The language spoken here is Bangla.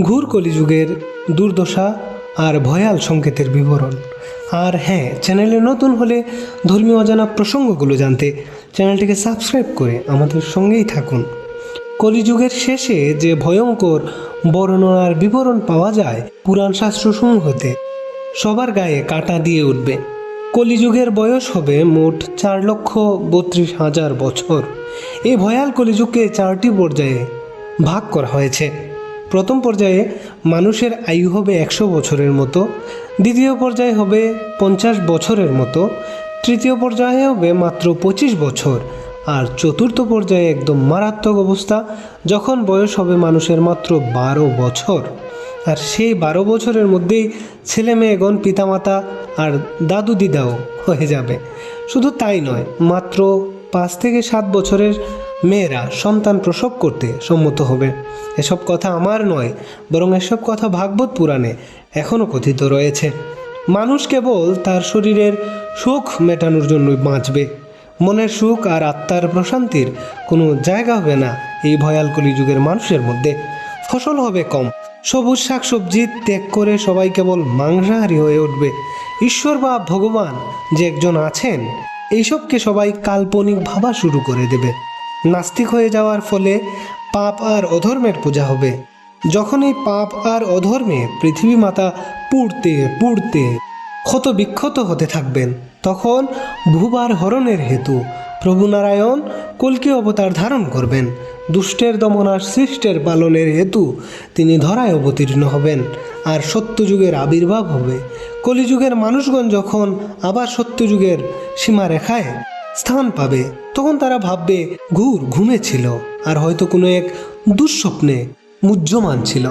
ঘোর কলিযুগের দুর্দশা আর ভয়াল সংকেতের বিবরণ। আর হ্যাঁ, চ্যানেলে নতুন হলে ধর্মীয় অজানা প্রসঙ্গগুলো জানতে চ্যানেলটিকে সাবস্ক্রাইব করে আমাদের সঙ্গেই থাকুন। কলিযুগের শেষে যে ভয়ঙ্কর বর্ণনার বিবরণ পাওয়া যায় পুরাণ শাস্ত্রসমূহতে, সবার গায়ে কাঁটা দিয়ে উঠবে। কলিযুগের বয়স হবে মোট 4,32,000 বছর। এই ভয়াল কলিযুগকে 4টি পর্যায়ে ভাগ করা হয়েছে। প্রথম পর্যায়ে মানুষের আয়ু হবে 100 বছরের মতো, দ্বিতীয় পর্যায়ে হবে 50 বছরের মতো, তৃতীয় পর্যায়ে হবে মাত্র 25 বছর, আর চতুর্থ পর্যায়ে একদম মারাত্মক অবস্থা, যখন বয়স হবে মানুষের মাত্র 12 বছর। আর সেই 12 বছরের মধ্যেই ছেলে মেয়েগণ পিতামাতা আর দাদু দিদাও হয়ে যাবে। শুধু তাই নয়, মাত্র 5 থেকে 7 বছরের মেয়েরা সন্তান প্রসব করতে সম্মত হবে। এসব কথা আমার নয়, বরং এসব কথা ভাগবত পুরাণে এখনও কথিত রয়েছে। মানুষ কেবল তার শরীরের সুখ মেটানোর জন্যই বাঁচবে। মনের সুখ আর আত্মার প্রশান্তির কোনো জায়গা হবে না এই ভয়াল কলিযুগের মানুষের মধ্যে। ফসল হবে কম, সবুজ শাকসবজি ত্যাগ করে সবাই কেবল মাংসাহারী হয়ে উঠবে। ঈশ্বর বা ভগবান যে একজন আছেন, এইসবকে সবাই কাল্পনিক ভাবা শুরু করে দেবে। নাস্তিক হয়ে যাওয়ার ফলে পাপ আর অধর্মের পূজা হবে। যখন এই পাপ আর অধর্মে পৃথিবী মাতা পুড়তে পুড়তে ক্ষত বিক্ষত হতে থাকবেন, তখন ভূভার হরণের হেতু প্রভু নারায়ণ কল্কি অবতার ধারণ করবেন। দুষ্টের দমন আর সৃষ্টের পালনের হেতু তিনি ধরায় অবতীর্ণ হবেন, আর সত্যযুগের আবির্ভাব হবে। কলিযুগের মানুষগণ যখন আবার সত্যযুগের সীমারেখায় স্থান পাবে, তখন তারা ভাববে ঘুমেছিল, আর হয়তো কোনো এক দুঃস্বপ্নে মুহ্যমান ছিল।